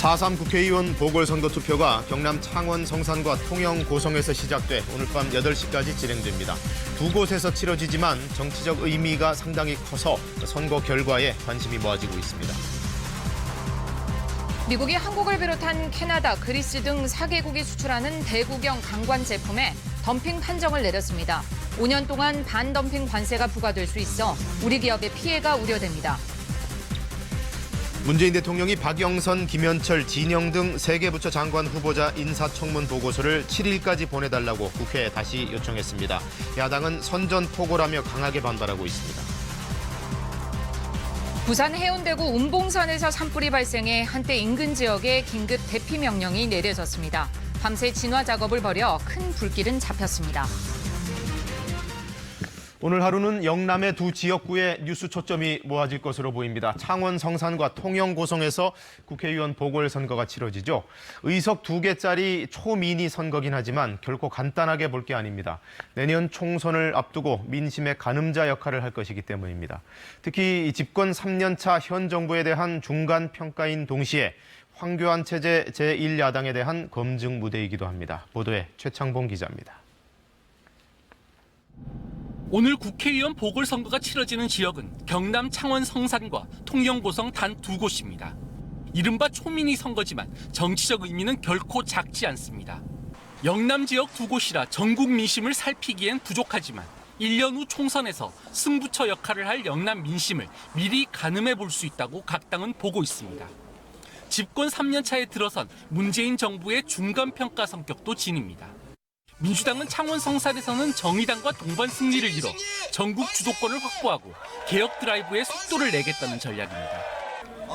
4.3 국회의원 보궐선거 투표가 경남 창원 성산과 통영 고성에서 시작돼 오늘 밤 8시까지 진행됩니다. 두 곳에서 치러지지만 정치적 의미가 상당히 커서 선거 결과에 관심이 모아지고 있습니다. 미국이 한국을 비롯한 캐나다, 그리스 등 4개국이 수출하는 대구경 강관 제품에 덤핑 판정을 내렸습니다. 5년 동안 반덤핑 관세가 부과될 수 있어 우리 기업의 피해가 우려됩니다. 문재인 대통령이 박영선, 김현철, 진영 등 3개 부처 장관 후보자 인사청문 보고서를 7일까지 보내달라고 국회에 다시 요청했습니다. 야당은 선전포고라며 강하게 반발하고 있습니다. 부산 해운대구 운봉산에서 산불이 발생해 한때 인근 지역에 긴급 대피 명령이 내려졌습니다. 밤새 진화 작업을 벌여 큰 불길은 잡혔습니다. 오늘 하루는 영남의 두 지역구에 뉴스 초점이 모아질 것으로 보입니다. 창원 성산과 통영 고성에서 국회의원 보궐선거가 치러지죠. 의석 2개짜리 초미니 선거긴 하지만 결코 간단하게 볼 게 아닙니다. 내년 총선을 앞두고 민심의 가늠자 역할을 할 것이기 때문입니다. 특히 집권 3년차 현 정부에 대한 중간 평가인 동시에 황교안 체제 제1야당에 대한 검증 무대이기도 합니다. 보도에 최창봉 기자입니다. 오늘 국회의원 보궐선거가 치러지는 지역은 경남 창원 성산과 통영 고성 단 2곳입니다. 이른바 초미니 선거지만 정치적 의미는 결코 작지 않습니다. 영남 지역 2곳이라 전국 민심을 살피기엔 부족하지만 1년 후 총선에서 승부처 역할을 할 영남 민심을 미리 가늠해 볼 수 있다고 각 당은 보고 있습니다. 집권 3년 차에 들어선 문재인 정부의 중간평가 성격도 지닙니다. 민주당은 창원 성산에서는 정의당과 동반 승리를 이뤄 전국 주도권을 확보하고 개혁 드라이브에 속도를 내겠다는 전략입니다.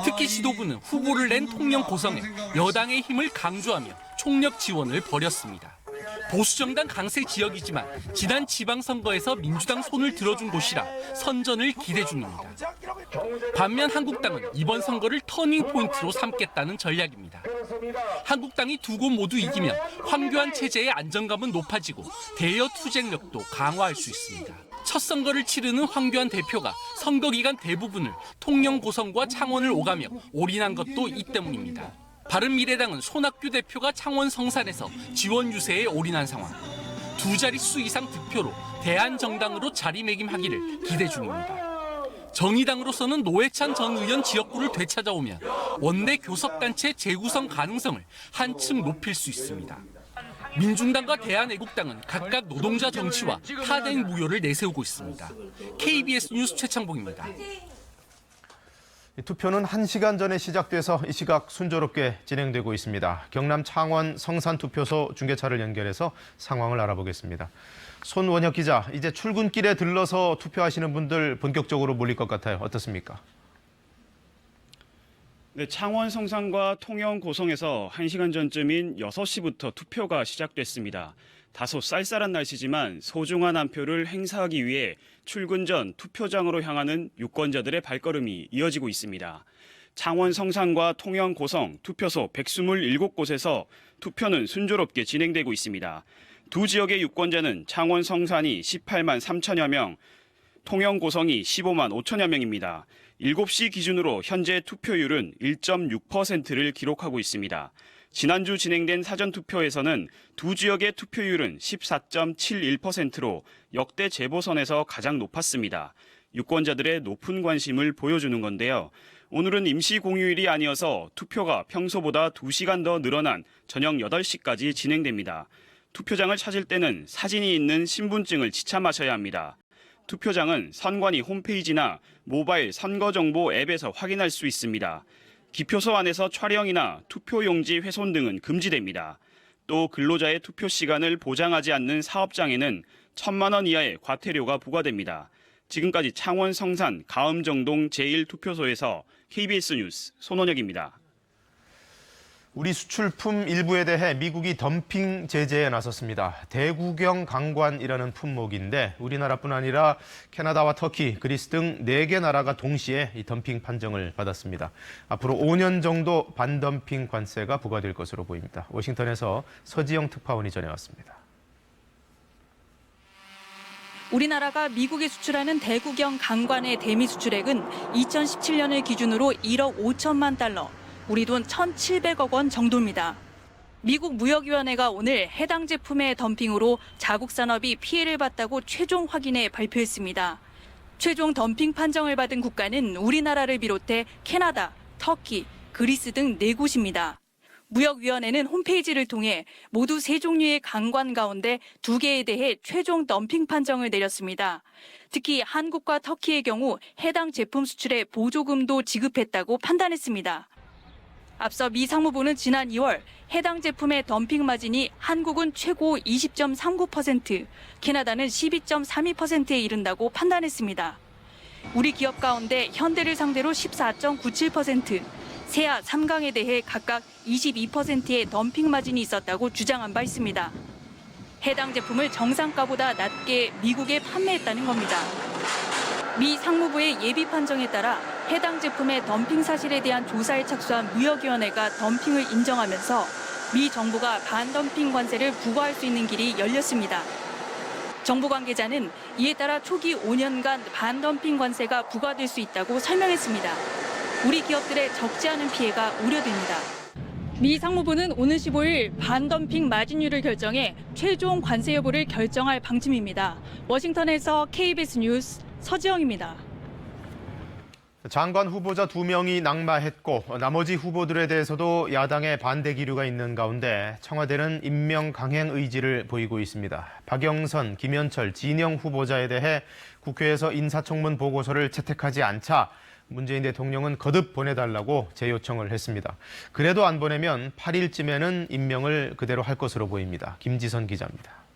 특히 지도부는 후보를 낸 통영 고성에 여당의 힘을 강조하며 총력 지원을 벌였습니다. 보수정당 강세 지역이지만 지난 지방선거에서 민주당 손을 들어준 곳이라 선전을 기대 중입니다. 반면 한국당은 이번 선거를 터닝포인트로 삼겠다는 전략입니다. 한국당이 2곳 모두 이기면 황교안 체제의 안정감은 높아지고 대여 투쟁력도 강화할 수 있습니다. 첫 선거를 치르는 황교안 대표가 선거 기간 대부분을 통영 고성과 창원을 오가며 올인한 것도 이 때문입니다. 바른미래당은 손학규 대표가 창원 성산에서 지원 유세에 올인한 상황. 2자릿수 이상 득표로 대한정당으로 자리매김하기를 기대 중입니다. 정의당으로서는 노회찬 전 의원 지역구를 되찾아오면 원내 교섭단체 재구성 가능성을 한층 높일 수 있습니다. 민중당과 대한애국당은 각각 노동자 정치와 타된 무효를 내세우고 있습니다. KBS 뉴스 최창봉입니다. 투표는 1시간 전에 시작돼서 이 시각 순조롭게 진행되고 있습니다. 경남 창원 성산 투표소 중계차를 연결해서 상황을 알아보겠습니다. 손원혁 기자, 이제 출근길에 들러서 투표하시는 분들 본격적으로 몰릴 것 같아요. 어떻습니까? 네, 창원 성산과 통영 고성에서 1시간 전쯤인 6시부터 투표가 시작됐습니다. 다소 쌀쌀한 날씨지만 소중한 한 표를 행사하기 위해 출근 전 투표장으로 향하는 유권자들의 발걸음이 이어지고 있습니다. 창원 성산과 통영 고성 투표소 127곳에서 투표는 순조롭게 진행되고 있습니다. 두 지역의 유권자는 창원 성산이 18만 3천여 명, 통영 고성이 15만 5천여 명입니다. 7시 기준으로 현재 투표율은 1.6%를 기록하고 있습니다. 지난주 진행된 사전투표에서는 두 지역의 투표율은 14.71%로 역대 재보선에서 가장 높았습니다. 유권자들의 높은 관심을 보여주는 건데요. 오늘은 임시 공휴일이 아니어서 투표가 평소보다 2시간 더 늘어난 저녁 8시까지 진행됩니다. 투표장을 찾을 때는 사진이 있는 신분증을 지참하셔야 합니다. 투표장은 선관위 홈페이지나 모바일 선거정보 앱에서 확인할 수 있습니다. 기표소 안에서 촬영이나 투표용지 훼손 등은 금지됩니다. 또 근로자의 투표 시간을 보장하지 않는 사업장에는 1,000만 원 이하의 과태료가 부과됩니다. 지금까지 창원 성산 가음정동 제1투표소에서 KBS 뉴스 손원혁입니다. 우리 수출품 일부에 대해 미국이 덤핑 제재에 나섰습니다. 대구경 강관이라는 품목인데 우리나라뿐 아니라 캐나다와 터키, 그리스 등 4개 나라가 동시에 이 덤핑 판정을 받았습니다. 앞으로 5년 정도 반덤핑 관세가 부과될 것으로 보입니다. 워싱턴에서 서지영 특파원이 전해왔습니다. 우리나라가 미국에 수출하는 대구경 강관의 대미 수출액은 2017년을 기준으로 1억 5천만 달러, 우리 돈 1,700억 원 정도입니다. 미국 무역위원회가 오늘 해당 제품의 덤핑으로 자국 산업이 피해를 봤다고 최종 확인해 발표했습니다. 최종 덤핑 판정을 받은 국가는 우리나라를 비롯해 캐나다, 터키, 그리스 등 4곳입니다. 무역위원회는 홈페이지를 통해 모두 3종류의 강관 가운데 2개에 대해 최종 덤핑 판정을 내렸습니다. 특히 한국과 터키의 경우 해당 제품 수출에 보조금도 지급했다고 판단했습니다. 앞서 미 상무부는 지난 2월 해당 제품의 덤핑 마진이 한국은 최고 20.39%, 캐나다는 12.32%에 이른다고 판단했습니다. 우리 기업 가운데 현대를 상대로 14.97%, 세아, 삼강에 대해 각각 22%의 덤핑 마진이 있었다고 주장한 바 있습니다. 해당 제품을 정상가보다 낮게 미국에 판매했다는 겁니다. 미 상무부의 예비 판정에 따라 해당 제품의 덤핑 사실에 대한 조사에 착수한 무역위원회가 덤핑을 인정하면서 미 정부가 반덤핑 관세를 부과할 수 있는 길이 열렸습니다. 정부 관계자는 이에 따라 초기 5년간 반덤핑 관세가 부과될 수 있다고 설명했습니다. 우리 기업들의 적지 않은 피해가 우려됩니다. 미 상무부는 오는 15일 반덤핑 마진율을 결정해 최종 관세 여부를 결정할 방침입니다. 워싱턴에서 KBS 뉴스 서지영입니다. 장관 후보자 2명이 낙마했고 나머지 후보들에 대해서도 야당의 반대 기류가 있는 가운데 청와대는 임명 강행 의지를 보이고 있습니다. 박영선, 김현철, 진영 후보자에 대해 국회에서 인사청문 보고서를 채택하지 않자 문재인 대통령은 거듭 보내달라고 재요청을 했습니다. 그래도 안 보내면 8일쯤에는 임명을 그대로 할 것으로 보입니다. 김지선 기자입니다.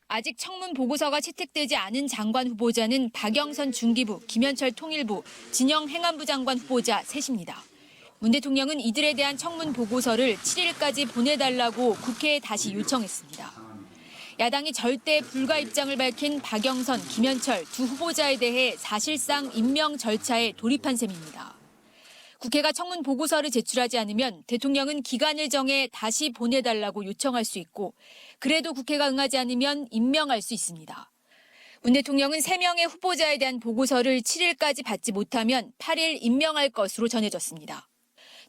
아직 청문 보고서가 채택되지 않은 장관 후보자는 박영선 중기부, 김현철 통일부, 진영 행안부 장관 후보자 셋입니다. 문 대통령은 이들에 대한 청문 보고서를 7일까지 보내달라고 국회에 다시 요청했습니다. 야당이 절대 불가 입장을 밝힌 박영선, 김현철 두 후보자에 대해 사실상 임명 절차에 돌입한 셈입니다. 국회가 청문 보고서를 제출하지 않으면 대통령은 기간을 정해 다시 보내달라고 요청할 수 있고 그래도 국회가 응하지 않으면 임명할 수 있습니다. 문 대통령은 3명의 후보자에 대한 보고서를 7일까지 받지 못하면 8일 임명할 것으로 전해졌습니다.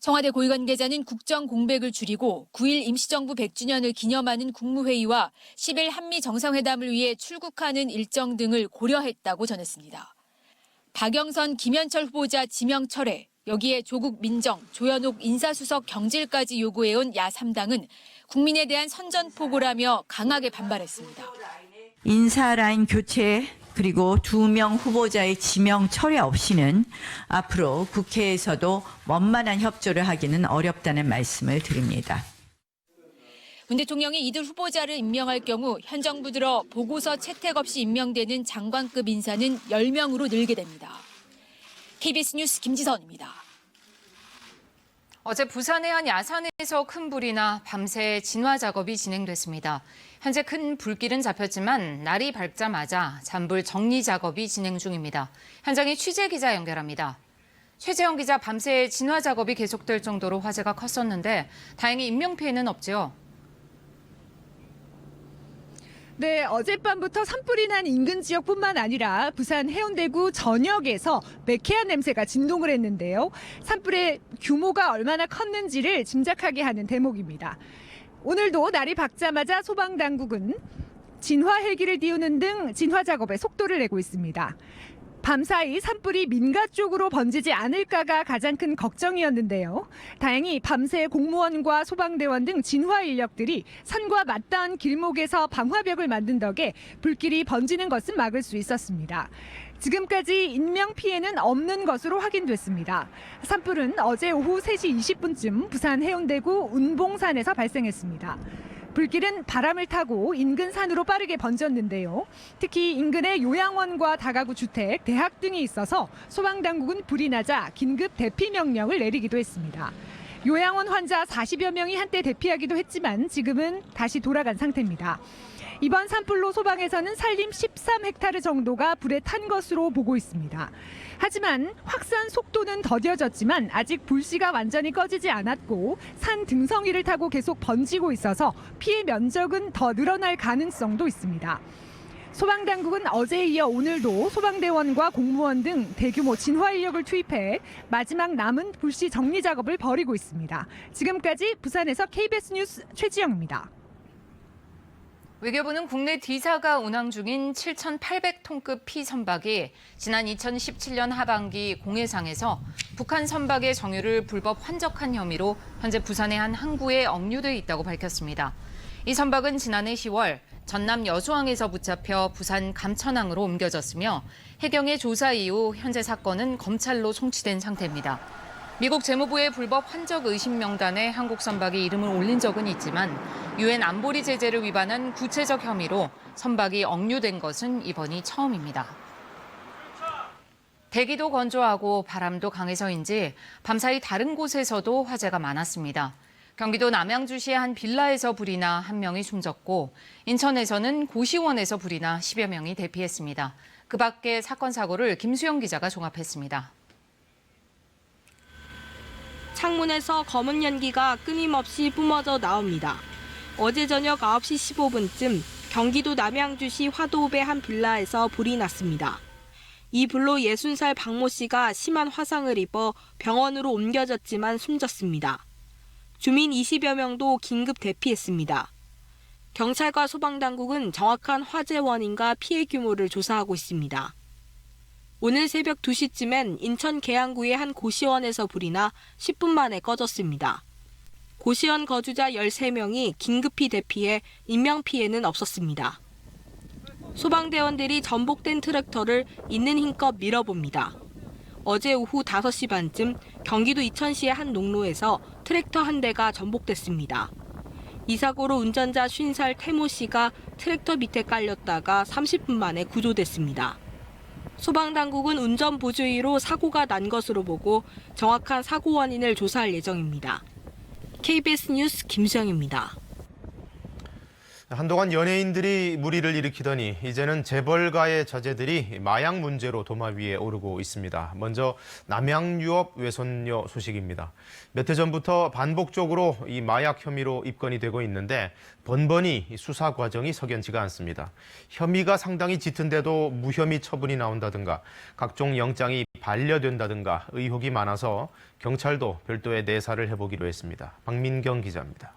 청와대 고위 관계자는 국정 공백을 줄이고 9일 임시정부 100주년을 기념하는 국무회의와 10일 한미 정상회담을 위해 출국하는 일정 등을 고려했다고 전했습니다. 박영선, 김현철 후보자 지명 철회, 여기에 조국 민정, 조현옥 인사수석 경질까지 요구해온 야 3당은 국민에 대한 선전포고라며 강하게 반발했습니다. 인사라인 교체 그리고 2명 후보자의 지명 철회 없이는 앞으로 국회에서도 원만한 협조를 하기는 어렵다는 말씀을 드립니다. 문 대통령이 이들 후보자를 임명할 경우 현 정부 들어 보고서 채택 없이 임명되는 장관급 인사는 10명으로 늘게 됩니다. KBS 뉴스 김지선입니다. 어제 부산의 한 야산에서 큰 불이 나 밤새 진화 작업이 진행됐습니다. 현재 큰 불길은 잡혔지만 날이 밝자마자 잔불 정리 작업이 진행 중입니다. 현장에 취재 기자 연결합니다. 최재형 기자, 밤새 진화 작업이 계속될 정도로 화재가 컸었는데 다행히 인명 피해는 없죠? 네, 어젯밤부터 산불이 난 인근 지역뿐만 아니라 부산 해운대구 전역에서 매캐한 냄새가 진동을 했는데요. 산불의 규모가 얼마나 컸는지를 짐작하게 하는 대목입니다. 오늘도 날이 밝자마자 소방당국은 진화 헬기를 띄우는 등 진화 작업에 속도를 내고 있습니다. 밤사이 산불이 민가 쪽으로 번지지 않을까가 가장 큰 걱정이었는데요. 다행히 밤새 공무원과 소방대원 등 진화 인력들이 산과 맞닿은 길목에서 방화벽을 만든 덕에 불길이 번지는 것은 막을 수 있었습니다. 지금까지 인명 피해는 없는 것으로 확인됐습니다. 산불은 어제 오후 3시 20분쯤 부산 해운대구 운봉산에서 발생했습니다. 불길은 바람을 타고 인근 산으로 빠르게 번졌는데요. 특히 인근에 요양원과 다가구 주택, 대학 등이 있어서 소방당국은 불이 나자 긴급 대피 명령을 내리기도 했습니다. 요양원 환자 40여 명이 한때 대피하기도 했지만 지금은 다시 돌아간 상태입니다. 이번 산불로 소방에서는 산림 13헥타르 정도가 불에 탄 것으로 보고 있습니다. 하지만 확산 속도는 더뎌졌지만 아직 불씨가 완전히 꺼지지 않았고 산 등성이를 타고 계속 번지고 있어서 피해 면적은 더 늘어날 가능성도 있습니다. 소방당국은 어제에 이어 오늘도 소방대원과 공무원 등 대규모 진화 인력을 투입해 마지막 남은 불씨 정리 작업을 벌이고 있습니다. 지금까지 부산에서 KBS 뉴스 최지영입니다. 외교부는 국내 D사가 운항 중인 7,800톤급 피선박이 지난 2017년 하반기 공해상에서 북한 선박의 정유를 불법 환적한 혐의로 현재 부산의 한 항구에 억류돼 있다고 밝혔습니다. 이 선박은 지난해 10월 전남 여수항에서 붙잡혀 부산 감천항으로 옮겨졌으며 해경의 조사 이후 현재 사건은 검찰로 송치된 상태입니다. 미국 재무부의 불법 환적 의심 명단에 한국 선박이 이름을 올린 적은 있지만 유엔 안보리 제재를 위반한 구체적 혐의로 선박이 억류된 것은 이번이 처음입니다. 대기도 건조하고 바람도 강해서인지 밤사이 다른 곳에서도 화재가 많았습니다. 경기도 남양주시의 한 빌라에서 불이 나 1명이 숨졌고 인천에서는 고시원에서 불이 나 10여 명이 대피했습니다. 그 밖의 사건 사고를 김수영 기자가 종합했습니다. 창문에서 검은 연기가 끊임없이 뿜어져 나옵니다. 어제 저녁 9시 15분쯤 경기도 남양주시 화도읍의 한 빌라에서 불이 났습니다. 이 불로 60살 박모 씨가 심한 화상을 입어 병원으로 옮겨졌지만 숨졌습니다. 주민 20여 명도 긴급 대피했습니다. 경찰과 소방당국은 정확한 화재 원인과 피해 규모를 조사하고 있습니다. 오늘 새벽 2시쯤엔 인천 계양구의 한 고시원에서 불이 나 10분 만에 꺼졌습니다. 고시원 거주자 13명이 긴급히 대피해 인명피해는 없었습니다. 소방대원들이 전복된 트랙터를 있는 힘껏 밀어봅니다. 어제 오후 5시 반쯤 경기도 이천시의 한 농로에서 트랙터 한 대가 전복됐습니다. 이 사고로 운전자 50살 태모 씨가 트랙터 밑에 깔렸다가 30분 만에 구조됐습니다. 소방당국은 운전 부주의로 사고가 난 것으로 보고 정확한 사고 원인을 조사할 예정입니다. KBS 뉴스 김수영입니다. 한동안 연예인들이 물의를 일으키더니 이제는 재벌가의 자제들이 마약 문제로 도마 위에 오르고 있습니다. 먼저 남양 유업 외손녀 소식입니다. 몇 해 전부터 반복적으로 이 마약 혐의로 입건이 되고 있는데 번번이 수사 과정이 석연치가 않습니다. 혐의가 상당히 짙은데도 무혐의 처분이 나온다든가 각종 영장이 반려된다든가 의혹이 많아서 경찰도 별도의 내사를 해보기로 했습니다. 박민경 기자입니다.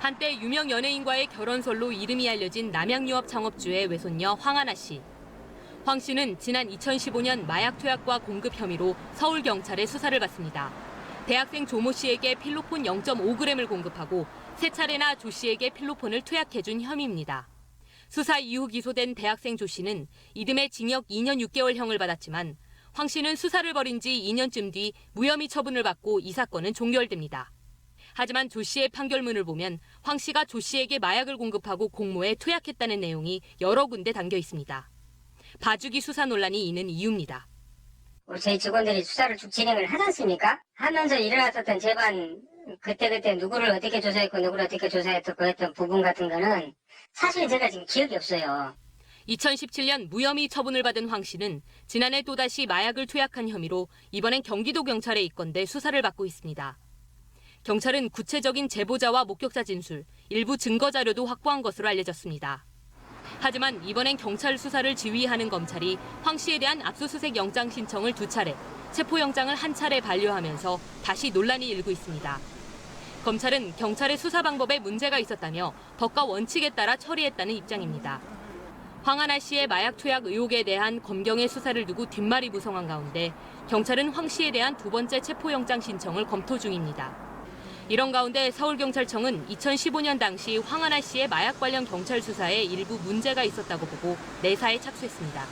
한때 유명 연예인과의 결혼설로 이름이 알려진 남양유업 창업주의 외손녀 황하나 씨. 황 씨는 지난 2015년 마약 투약과 공급 혐의로 서울경찰의 수사를 받습니다. 대학생 조모 씨에게 필로폰 0.5g을 공급하고 3차례나 조 씨에게 필로폰을 투약해준 혐의입니다. 수사 이후 기소된 대학생 조 씨는 이듬해 징역 2년 6개월형을 받았지만 황 씨는 수사를 벌인 지 2년쯤 뒤 무혐의 처분을 받고 이 사건은 종결됩니다. 하지만 조 씨의 판결문을 보면 황 씨가 조 씨에게 마약을 공급하고 공모에 투약했다는 내용이 여러 군데 담겨 있습니다. 봐주기 수사 논란이 이는 이유입니다. 우리 저희 직원들이 수사를 쭉 진행을 하지 않습니까? 하면서 일어났었던 재반 그때 누구를 어떻게 조사했고 누구를 어떻게 조사했고 했던 부분 같은 거는 사실 제가 지금 기억이 없어요. 2017년 무혐의 처분을 받은 황 씨는 지난해 또다시 마약을 투약한 혐의로 이번엔 경기도 경찰에 입건돼 수사를 받고 있습니다. 경찰은 구체적인 제보자와 목격자 진술, 일부 증거 자료도 확보한 것으로 알려졌습니다. 하지만 이번엔 경찰 수사를 지휘하는 검찰이 황 씨에 대한 압수수색 영장 신청을 2차례, 체포영장을 1차례 반려하면서 다시 논란이 일고 있습니다. 검찰은 경찰의 수사 방법에 문제가 있었다며 법과 원칙에 따라 처리했다는 입장입니다. 황하나 씨의 마약 투약 의혹에 대한 검경의 수사를 두고 뒷말이 무성한 가운데 경찰은 황 씨에 대한 2번째 체포영장 신청을 검토 중입니다. 이런 가운데 서울경찰청은 2015년 당시 황하나 씨의 마약 관련 경찰 수사에 일부 문제가 있었다고 보고 내사에 착수했습니다.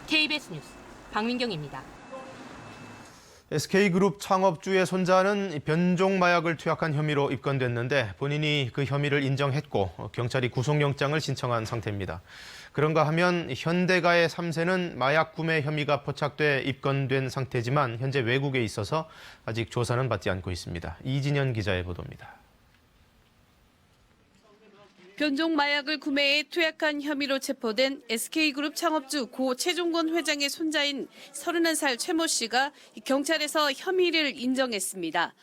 KBS 뉴스 박민경입니다. SK그룹 창업주의 손자는 변종 마약을 투약한 혐의로 입건됐는데 본인이 그 혐의를 인정했고 경찰이 구속영장을 신청한 상태입니다. 그런가 하면 현대가의 3세는 마약 구매 혐의가 포착돼 입건된 상태지만 현재 외국에 있어서 아직 조사는 받지 않고 있습니다. 이진현 기자의 보도입니다. 변종 마약을 구매해 투약한 혐의로 체포된 SK그룹 창업주 고 최종건 회장의 손자인 31살 최모 씨가 경찰에서 혐의를 인정했습니다.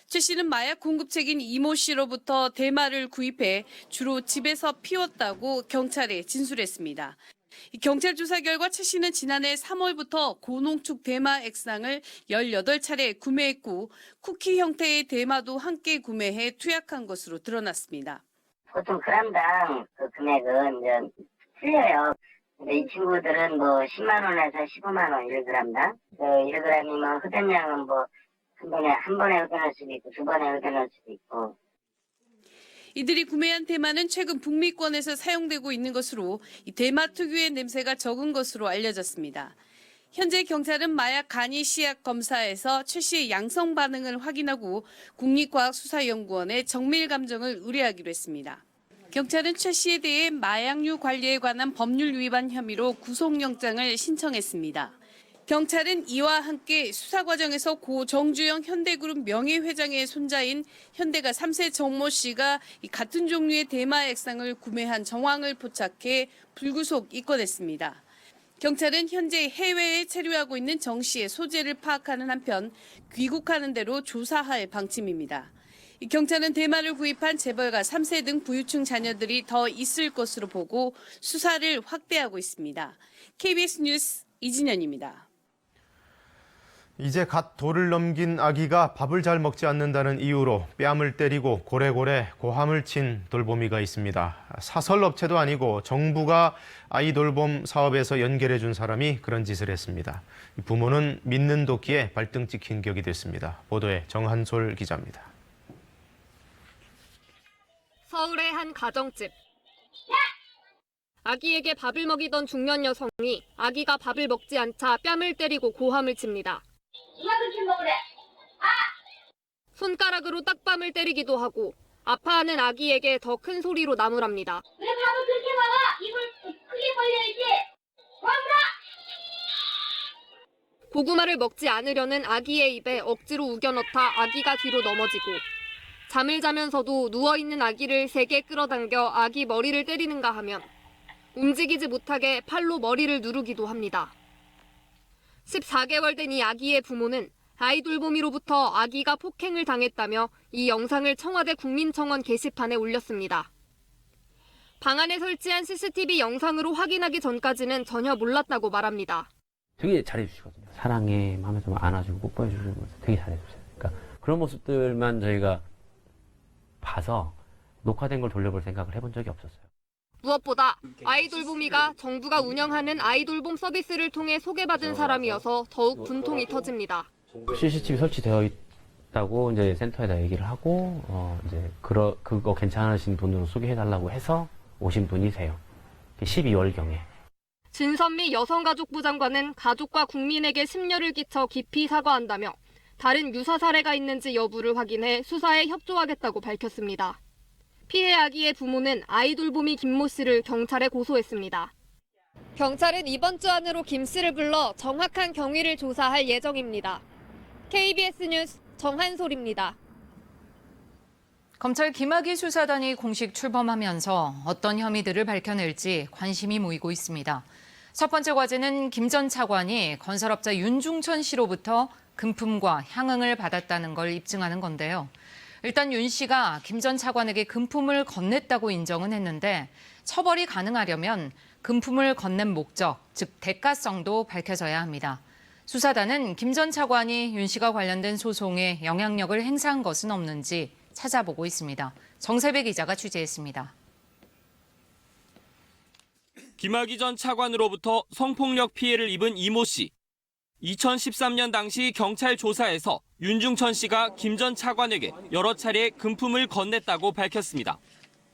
최 씨는 마약 공급책인 이모 씨로부터 대마를 구입해 주로 집에서 피웠다고 경찰에 진술했습니다. 경찰 조사 결과 최 씨는 지난해 3월부터 고농축 대마 액상을 18차례 구매했고 쿠키 형태의 대마도 함께 구매해 투약한 것으로 드러났습니다. 보통 그램당 그 금액은 이제 틀려요. 근데 이 친구들은 뭐 10만 원에서 15만 원 1g당. 그 1g이면 흡연 양은 뭐 한 번에 흡연할 수도 있고 두 번에 흡연할 수도 있고. 이들이 구매한 대마는 최근 북미권에서 사용되고 있는 것으로 이 대마 특유의 냄새가 적은 것으로 알려졌습니다. 현재 경찰은 마약 간이 시약 검사에서 최 씨의 양성 반응을 확인하고 국립과학수사연구원에 정밀 감정을 의뢰하기로 했습니다. 경찰은 최 씨에 대해 마약류 관리에 관한 법률 위반 혐의로 구속영장을 신청했습니다. 경찰은 이와 함께 수사 과정에서 고 정주영 현대그룹 명예회장의 손자인 현대가 3세 정모 씨가 같은 종류의 대마 액상을 구매한 정황을 포착해 불구속 입건했습니다. 경찰은 현재 해외에 체류하고 있는 정 씨의 소재를 파악하는 한편 귀국하는 대로 조사할 방침입니다. 경찰은 대마를 구입한 재벌가 3세 등 부유층 자녀들이 더 있을 것으로 보고 수사를 확대하고 있습니다. KBS 뉴스 이진현입니다. 이제 갓 돌을 넘긴 아기가 밥을 잘 먹지 않는다는 이유로 뺨을 때리고 고래고래 고함을 친 돌보미가 있습니다. 사설업체도 아니고 정부가 아이 돌봄 사업에서 연결해 준 사람이 그런 짓을 했습니다. 부모는 믿는 도끼에 발등 찍힌 격이 됐습니다. 보도에 정한솔 기자입니다. 서울의 한 가정집. 아기에게 밥을 먹이던 중년 여성이 아기가 밥을 먹지 않자 뺨을 때리고 고함을 칩니다. 이만큼 먹으래. 손가락으로 딱밤을 때리기도 하고 아파하는 아기에게 더 큰 소리로 나무랍니다. 왜 밥을 그렇게 먹어? 입을 크게 벌려야지. 먹으라. 고구마를 먹지 않으려는 아기의 입에 억지로 우겨넣다 아기가 뒤로 넘어지고 잠을 자면서도 누워있는 아기를 세게 끌어당겨 아기 머리를 때리는가 하면 움직이지 못하게 팔로 머리를 누르기도 합니다. 14개월 된 이 아기의 부모는 아이 돌보미로부터 아기가 폭행을 당했다며 이 영상을 청와대 국민청원 게시판에 올렸습니다. 방 안에 설치한 CCTV 영상으로 확인하기 전까지는 전혀 몰랐다고 말합니다. 되게 잘해주시거든요. 사랑해 하면서 안아주고 뽀뽀해주고 되게 잘해주세요. 그러니까 그런 모습들만 저희가 봐서 녹화된 걸 돌려볼 생각을 해본 적이 없었어요. 무엇보다 아이 돌보미가 정부가 운영하는 아이 돌봄 서비스를 통해 소개받은 사람이어서 더욱 분통이 터집니다. CCTV 설치되어 있다고 이제 센터에다 얘기를 하고 이제 그거 괜찮으신 분으로 소개해달라고 해서 오신 분이세요. 12월경에. 진선미 여성가족부 장관은 가족과 국민에게 심려를 끼쳐 깊이 사과한다며 다른 유사 사례가 있는지 여부를 확인해 수사에 협조하겠다고 밝혔습니다. 피해 아기의 부모는 아이 돌보미 김모 씨를 경찰에 고소했습니다. 경찰은 이번 주 안으로 김 씨를 불러 정확한 경위를 조사할 예정입니다. KBS 뉴스 정한솔입니다. 검찰 김학의 수사단이 공식 출범하면서 어떤 혐의들을 밝혀낼지 관심이 모이고 있습니다. 첫 번째 과제는 김 전 차관이 건설업자 윤중천 씨로부터 금품과 향응을 받았다는 걸 입증하는 건데요. 일단 윤 씨가 김 전 차관에게 금품을 건넸다고 인정은 했는데 처벌이 가능하려면 금품을 건넨 목적, 즉 대가성도 밝혀져야 합니다. 수사단은 김 전 차관이 윤 씨가 관련된 소송에 영향력을 행사한 것은 없는지 찾아보고 있습니다. 정세배 기자가 취재했습니다. 김학의 전 차관으로부터 성폭력 피해를 입은 이모 씨. 2013년 당시 경찰 조사에서 윤중천 씨가 김 전 차관에게 여러 차례 금품을 건넸다고 밝혔습니다.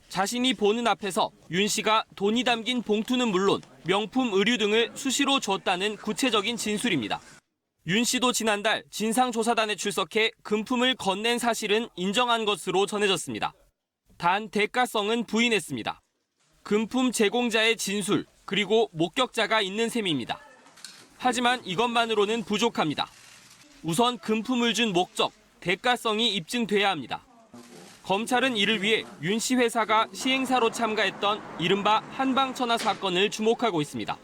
자신이 보는 앞에서 윤 씨가 돈이 담긴 봉투는 물론 명품 의류 등을 수시로 줬다는 구체적인 진술입니다. 윤 씨도 지난달 진상조사단에 출석해 금품을 건넨 사실은 인정한 것으로 전해졌습니다. 단 대가성은 부인했습니다. 금품 제공자의 진술, 그리고 목격자가 있는 셈입니다. 하지만 이것만으로는 부족합니다. 우선 금품을 준 목적, 대가성이 입증돼야 합니다. 검찰은 이를 위해 윤 씨 회사가 시행사로 참가했던 이른바 한방천하 사건을 주목하고 있습니다.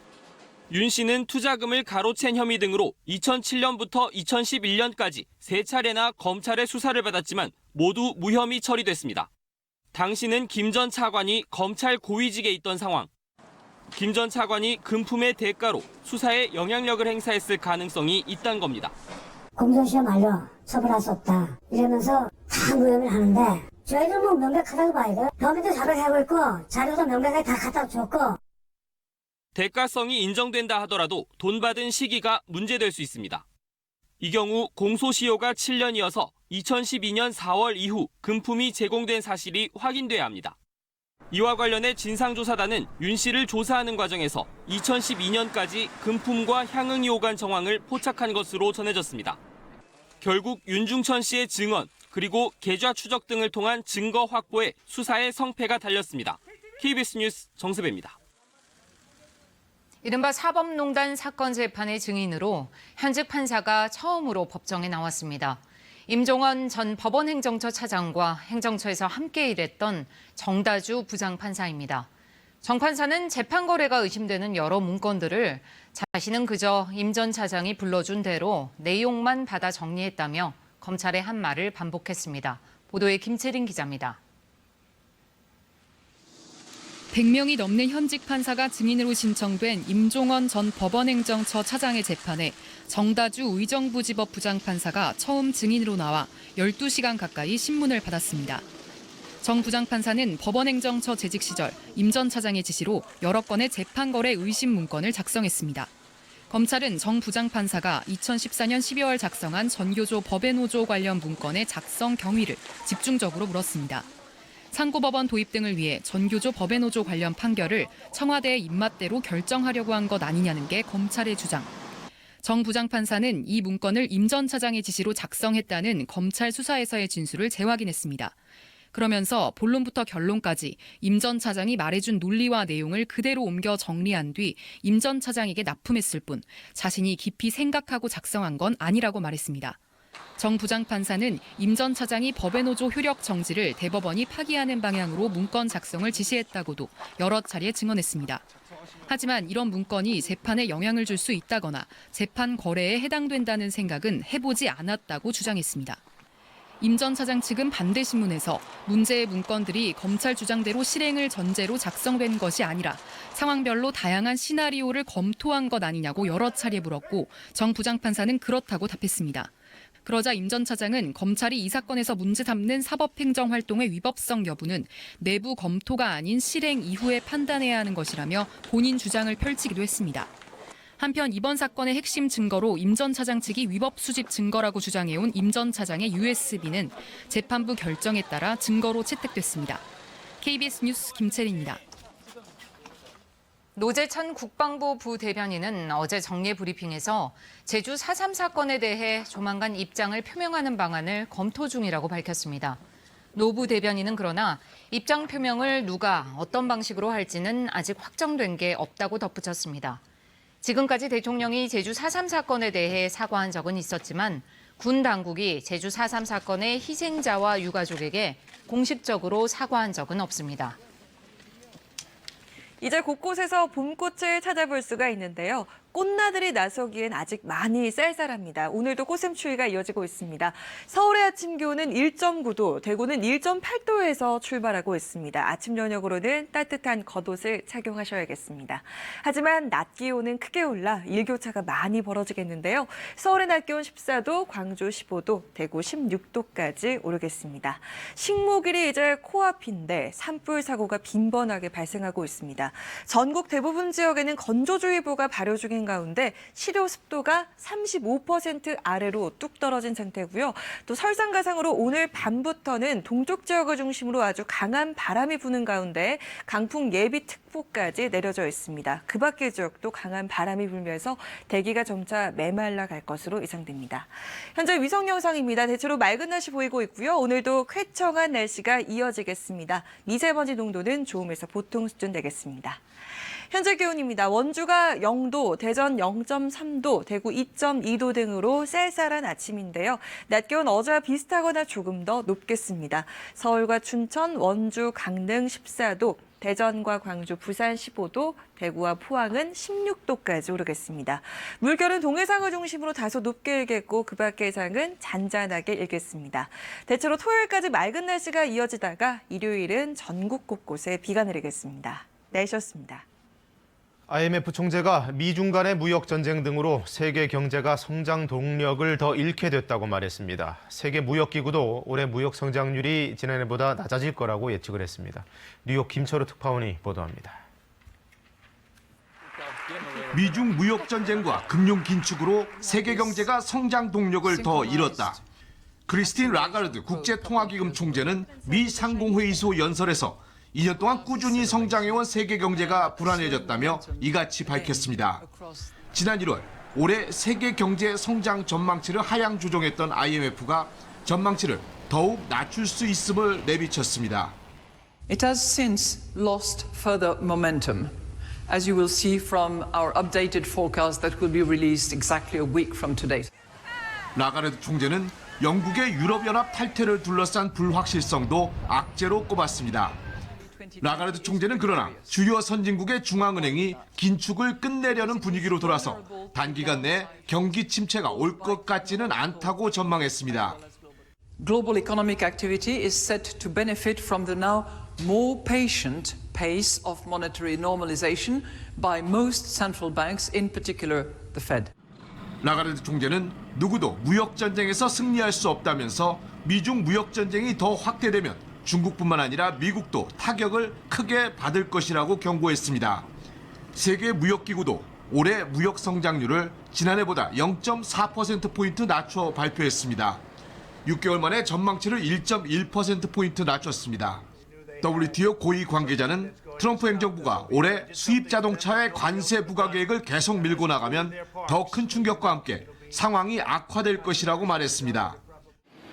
윤 씨는 투자금을 가로챈 혐의 등으로 2007년부터 2011년까지 3차례나 검찰의 수사를 받았지만 모두 무혐의 처리됐습니다. 당시는 김 전 차관이 검찰 고위직에 있던 상황. 김 전 차관이 금품의 대가로 수사에 영향력을 행사했을 가능성이 있다는 겁니다. 공소시효 만료, 처벌할 수 없다. 이러면서 다 무혐의를 하는데 저희들 뭐 명백하다고 봐야 돼요. 혐의도 자백하고 있고 자료도 명백하게 다 갖다 줬고. 대가성이 인정된다 하더라도 돈 받은 시기가 문제될 수 있습니다. 이 경우 공소시효가 7년이어서 2012년 4월 이후 금품이 제공된 사실이 확인돼야 합니다. 이와 관련해 진상조사단은 윤 씨를 조사하는 과정에서 2012년까지 금품과 향응이 오간 정황을 포착한 것으로 전해졌습니다. 결국 윤중천 씨의 증언 그리고 계좌 추적 등을 통한 증거 확보에 수사의 성패가 달렸습니다. KBS 뉴스 정세배입니다. 이른바 사법농단 사건 재판의 증인으로 현직 판사가 처음으로 법정에 나왔습니다. 임종원 전 법원행정처 차장과 행정처에서 함께 일했던 정다주 부장판사입니다. 정 판사는 재판 거래가 의심되는 여러 문건들을 자신은 그저 임 전 차장이 불러준 대로 내용만 받아 정리했다며 검찰의 한 말을 반복했습니다. 보도에 김채린 기자입니다. 100명이 넘는 현직 판사가 증인으로 신청된 임종원 전 법원행정처 차장의 재판에 정다주 의정부지법 부장판사가 처음 증인으로 나와 12시간 가까이 신문을 받았습니다. 정 부장판사는 법원행정처 재직 시절 임 전 차장의 지시로 여러 건의 재판 거래 의심 문건을 작성했습니다. 검찰은 정 부장판사가 2014년 12월 작성한 전교조 법외노조 관련 문건의 작성 경위를 집중적으로 물었습니다. 상고법원 도입 등을 위해 전교조 법외노조 관련 판결을 청와대의 입맛대로 결정하려고 한 것 아니냐는 게 검찰의 주장. 정 부장판사는 이 문건을 임 전 차장의 지시로 작성했다는 검찰 수사에서의 진술을 재확인했습니다. 그러면서 본론부터 결론까지 임 전 차장이 말해준 논리와 내용을 그대로 옮겨 정리한 뒤 임 전 차장에게 납품했을 뿐 자신이 깊이 생각하고 작성한 건 아니라고 말했습니다. 정 부장판사는 임 전 차장이 법외노조 효력 정지를 대법원이 파기하는 방향으로 문건 작성을 지시했다고도 여러 차례 증언했습니다. 하지만 이런 문건이 재판에 영향을 줄 수 있다거나 재판 거래에 해당된다는 생각은 해보지 않았다고 주장했습니다. 임 전 차장 측은 반대 신문에서 문제의 문건들이 검찰 주장대로 실행을 전제로 작성된 것이 아니라 상황별로 다양한 시나리오를 검토한 것 아니냐고 여러 차례 물었고 정 부장판사는 그렇다고 답했습니다. 그러자 임 전 차장은 검찰이 이 사건에서 문제 삼는 사법행정 활동의 위법성 여부는 내부 검토가 아닌 실행 이후에 판단해야 하는 것이라며 본인 주장을 펼치기도 했습니다. 한편 이번 사건의 핵심 증거로 임 전 차장 측이 위법 수집 증거라고 주장해온 임 전 차장의 USB는 재판부 결정에 따라 증거로 채택됐습니다. KBS 뉴스 김채린입니다. 노재찬 국방부 부대변인은 어제 정례 브리핑에서 제주 4.3 사건에 대해 조만간 입장을 표명하는 방안을 검토 중이라고 밝혔습니다. 노 부대변인은 그러나 입장 표명을 누가 어떤 방식으로 할지는 아직 확정된 게 없다고 덧붙였습니다. 지금까지 대통령이 제주 4.3 사건에 대해 사과한 적은 있었지만 군 당국이 제주 4.3 사건의 희생자와 유가족에게 공식적으로 사과한 적은 없습니다. 이제 곳곳에서 봄꽃을 찾아볼 수가 있는데요. 꽃나들이 나서기엔 아직 많이 쌀쌀합니다. 오늘도 꽃샘추위가 이어지고 있습니다. 서울의 아침 기온은 1.9도, 대구는 1.8도에서 출발하고 있습니다. 아침 저녁으로는 따뜻한 겉옷을 착용하셔야겠습니다. 하지만 낮 기온은 크게 올라 일교차가 많이 벌어지겠는데요. 서울의 낮 기온 14도, 광주 15도, 대구 16도까지 오르겠습니다. 식목일이 이제 코앞인데 산불 사고가 빈번하게 발생하고 있습니다. 전국 대부분 지역에는 건조주의보가 발효 중인 가운데 실효 습도가 35% 아래로 뚝 떨어진 상태고요. 또 설상가상으로 오늘 밤부터는 동쪽 지역을 중심으로 아주 강한 바람이 부는 가운데 강풍 예비특보까지 내려져 있습니다. 그 밖의 지역도 강한 바람이 불면서 대기가 점차 메말라 갈 것으로 예상됩니다. 현재 위성 영상입니다. 대체로 맑은 날씨 보이고 있고요. 오늘도 쾌청한 날씨가 이어지겠습니다. 미세먼지 농도는 좋음에서 보통 수준 되겠습니다. 현재 기온입니다. 원주가 0도, 대전 0.3도, 대구 2.2도 등으로 쌀쌀한 아침인데요. 낮 기온 어제와 비슷하거나 조금 더 높겠습니다. 서울과 춘천, 원주, 강릉 14도, 대전과 광주, 부산 15도, 대구와 포항은 16도까지 오르겠습니다. 물결은 동해상을 중심으로 다소 높게 일겠고 그 밖의 해상은 잔잔하게 일겠습니다. 대체로 토요일까지 맑은 날씨가 이어지다가 일요일은 전국 곳곳에 비가 내리겠습니다. 날씨였습니다. IMF 총재가 미중 간의 무역 전쟁 등으로 세계 경제가 성장 동력을 더 잃게 됐다고 말했습니다. 세계 무역기구도 올해 무역 성장률이 지난해보다 낮아질 거라고 예측을 했습니다. 뉴욕 김철우 특파원이 보도합니다. 미중 무역 전쟁과 금융 긴축으로 세계 경제가 성장 동력을 더 잃었다. 크리스틴 라가르드 국제통화기금 총재는 미 상공회의소 연설에서 2년 동안 꾸준히 성장해온 세계 경제가 불안해졌다며 이같이 밝혔습니다. 지난 1월 올해 세계 경제 성장 전망치를 하향 조정했던 IMF가 전망치를 더욱 낮출 수 있음을 내비쳤습니다. It has since lost further momentum, as you will see from our updated forecast that will be released exactly a week from today. 라가르드 총재는 영국의 유럽연합 탈퇴를 둘러싼 불확실성도 악재로 꼽았습니다. 라가르드 총재는 그러나 주요 선진국의 중앙은행이 긴축을 끝내려는 분위기로 돌아서 단기간 내에 경기 침체가 올 것 같지는 않다고 전망했습니다. Global economic activity is set to benefit from the now more patient pace of monetary normalization by most central banks, in particular the Fed. 라가르드 총재는 누구도 무역 전쟁에서 승리할 수 없다면서 미중 무역 전쟁이 더 확대되면 중국뿐만 아니라 미국도 타격을 크게 받을 것이라고 경고했습니다. 세계 무역기구도 올해 무역 성장률을 지난해보다 0.4%포인트 낮춰 발표했습니다. 6개월 만에 전망치를 1.1%포인트 낮췄습니다. WTO 고위 관계자는 트럼프 행정부가 올해 수입 자동차의 관세 부과 계획을 계속 밀고 나가면 더 큰 충격과 함께 상황이 악화될 것이라고 말했습니다.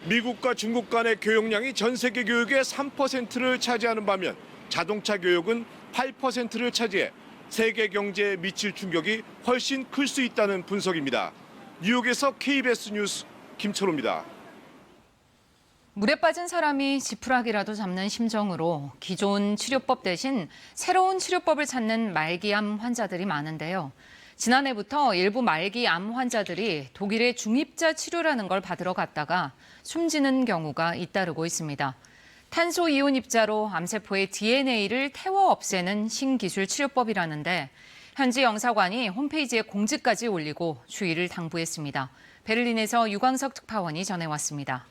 미국과 중국 간의 교역량이 전 세계 교역의 3%를 차지하는 반면 자동차 교역은 8%를 차지해 세계 경제에 미칠 충격이 훨씬 클 수 있다는 분석입니다. 뉴욕에서 KBS 뉴스 김철호입니다. 물에 빠진 사람이 지푸라기라도 잡는 심정으로 기존 치료법 대신 새로운 치료법을 찾는 말기암 환자들이 많은데요. 지난해부터 일부 말기암 환자들이 독일의 중입자 치료라는 걸 받으러 갔다가 숨지는 경우가 잇따르고 있습니다. 탄소 이온 입자로 암세포의 DNA를 태워 없애는 신기술 치료법이라는데 현지 영사관이 홈페이지에 공지까지 올리고 주의를 당부했습니다. 베를린에서 유광석 특파원이 전해왔습니다.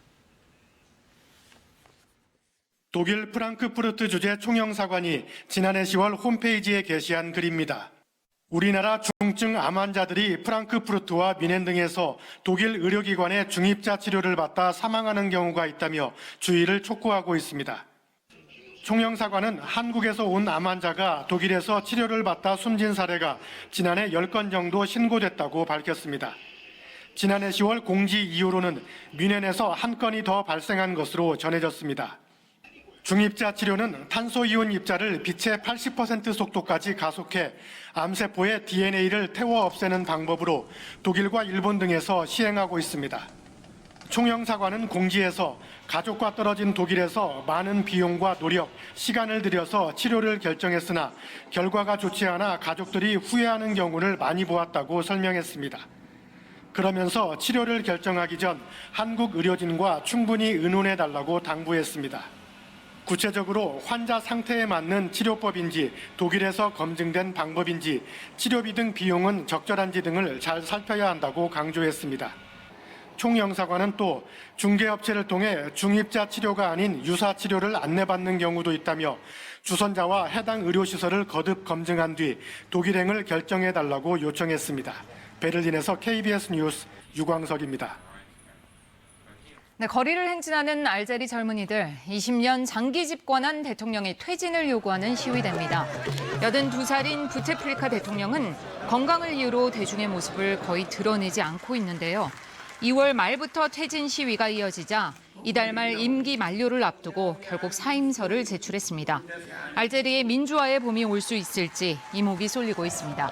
독일 프랑크푸르트 주재 총영사관이 지난해 10월 홈페이지에 게시한 글입니다. 우리나라 중증 암 환자들이 프랑크푸르트와 뮌헨 등에서 독일 의료기관의 중입자 치료를 받다 사망하는 경우가 있다며 주의를 촉구하고 있습니다. 총영사관은 한국에서 온 암 환자가 독일에서 치료를 받다 숨진 사례가 지난해 10건 정도 신고됐다고 밝혔습니다. 지난해 10월 공지 이후로는 뮌헨에서 한 건이 더 발생한 것으로 전해졌습니다. 중입자 치료는 탄소이온 입자를 빛의 80% 속도까지 가속해 암세포의 DNA를 태워 없애는 방법으로 독일과 일본 등에서 시행하고 있습니다. 총영사관은 공지에서 가족과 떨어진 독일에서 많은 비용과 노력, 시간을 들여서 치료를 결정했으나 결과가 좋지 않아 가족들이 후회하는 경우를 많이 보았다고 설명했습니다. 그러면서 치료를 결정하기 전 한국 의료진과 충분히 의논해달라고 당부했습니다. 구체적으로 환자 상태에 맞는 치료법인지 독일에서 검증된 방법인지 치료비 등 비용은 적절한지 등을 잘 살펴야 한다고 강조했습니다. 총영사관은 또 중개업체를 통해 중입자 치료가 아닌 유사 치료를 안내받는 경우도 있다며 주선자와 해당 의료시설을 거듭 검증한 뒤 독일행을 결정해달라고 요청했습니다. 베를린에서 KBS 뉴스 유광석입니다. 네, 거리를 행진하는 알제리 젊은이들, 20년 장기 집권한 대통령의 퇴진을 요구하는 시위대입니다. 82살인 부테플리카 대통령은 건강을 이유로 대중의 모습을 거의 드러내지 않고 있는데요. 2월 말부터 퇴진 시위가 이어지자 이달 말 임기 만료를 앞두고 결국 사임서를 제출했습니다. 알제리의 민주화의 봄이 올 수 있을지 이목이 쏠리고 있습니다.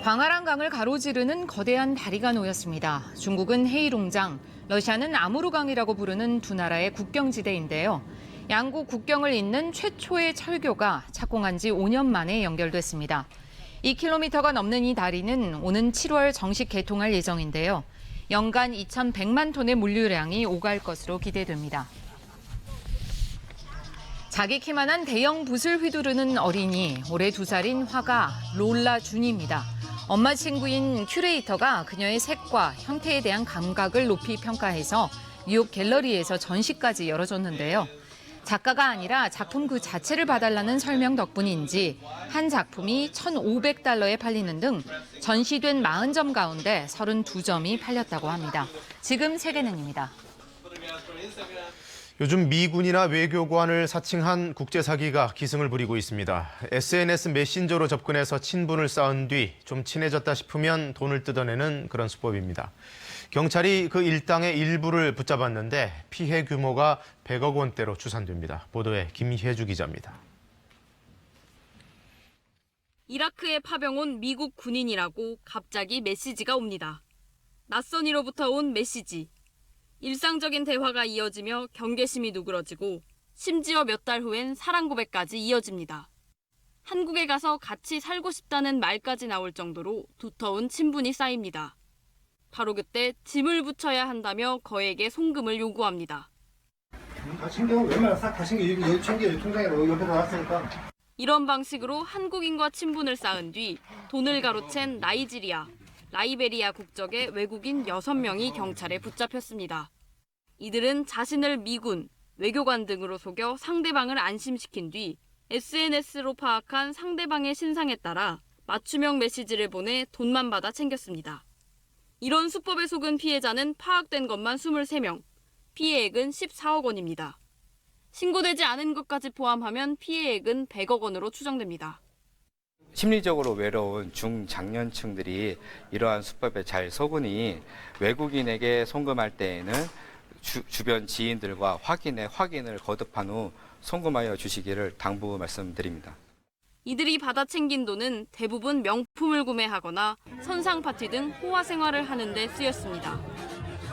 광활한 강을 가로지르는 거대한 다리가 놓였습니다. 중국은 헤이룽장, 러시아는 아무르강이라고 부르는 두 나라의 국경지대인데요. 양국 국경을 잇는 최초의 철교가 착공한 지 5년 만에 연결됐습니다. 2km가 넘는 이 다리는 오는 7월 정식 개통할 예정인데요. 연간 2,100만 톤의 물류량이 오갈 것으로 기대됩니다. 자기 키만한 대형 붓을 휘두르는 어린이, 올해 2살인 화가 롤라 준입니다. 엄마 친구인 큐레이터가 그녀의 색과 형태에 대한 감각을 높이 평가해서 뉴욕 갤러리에서 전시까지 열어줬는데요. 작가가 아니라 작품 그 자체를 봐달라는 설명 덕분인지 한 작품이 $1,500에 팔리는 등 전시된 40점 가운데 32점이 팔렸다고 합니다. 지금 세계는입니다. 요즘 미군이나 외교관을 사칭한 국제사기가 기승을 부리고 있습니다. SNS 메신저로 접근해서 친분을 쌓은 뒤 좀 친해졌다 싶으면 돈을 뜯어내는 그런 수법입니다. 경찰이 그 일당의 일부를 붙잡았는데 피해 규모가 100억 원대로 추산됩니다. 보도에 김혜주 기자입니다. 이라크에 파병 온 미국 군인이라고 갑자기 메시지가 옵니다. 낯선 이로부터 온 메시지. 일상적인 대화가 이어지며 경계심이 누그러지고 심지어 몇 달 후엔 사랑 고백까지 이어집니다. 한국에 가서 같이 살고 싶다는 말까지 나올 정도로 두터운 친분이 쌓입니다. 바로 그때 짐을 붙여야 한다며 거액의 송금을 요구합니다. 다 챙겨, 웬만하면 싹 다 챙겨. 여기 챙겨, 통장에 옆에 놨으니까. 이런 방식으로 한국인과 친분을 쌓은 뒤 돈을 가로챈 나이지리아, 라이베리아 국적의 외국인 6명이 경찰에 붙잡혔습니다. 이들은 자신을 미군, 외교관 등으로 속여 상대방을 안심시킨 뒤 SNS로 파악한 상대방의 신상에 따라 맞춤형 메시지를 보내 돈만 받아 챙겼습니다. 이런 수법에 속은 피해자는 파악된 것만 23명, 피해액은 14억 원입니다. 신고되지 않은 것까지 포함하면 피해액은 100억 원으로 추정됩니다. 심리적으로 외로운 중장년층들이 이러한 수법에 잘 속으니 외국인에게 송금할 때에는 주변 지인들과 확인을 거듭한 후 송금하여 주시기를 당부 말씀드립니다. 이들이 받아 챙긴 돈은 대부분 명품을 구매하거나 선상 파티 등 호화 생활을 하는 데 쓰였습니다.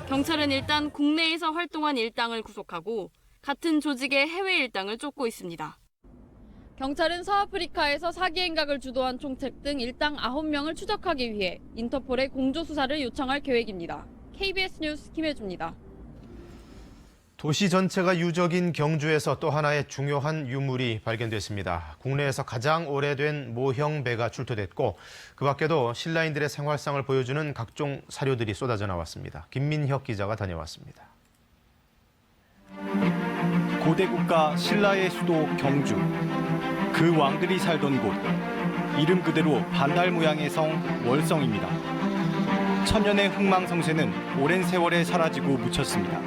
경찰은 일단 국내에서 활동한 일당을 구속하고 같은 조직의 해외 일당을 쫓고 있습니다. 경찰은 서아프리카에서 사기 행각을 주도한 총책 등 일당 9명을 추적하기 위해 인터폴에 공조수사를 요청할 계획입니다. KBS 뉴스 김혜주입니다. 도시 전체가 유적인 경주에서 또 하나의 중요한 유물이 발견됐습니다. 국내에서 가장 오래된 모형 배가 출토됐고 그 밖에도 신라인들의 생활상을 보여주는 각종 사료들이 쏟아져 나왔습니다. 김민혁 기자가 다녀왔습니다. 고대 국가 신라의 수도 경주. 그 왕들이 살던 곳. 이름 그대로 반달 모양의 성 월성입니다. 천년의 흥망성쇠는 오랜 세월에 사라지고 묻혔습니다.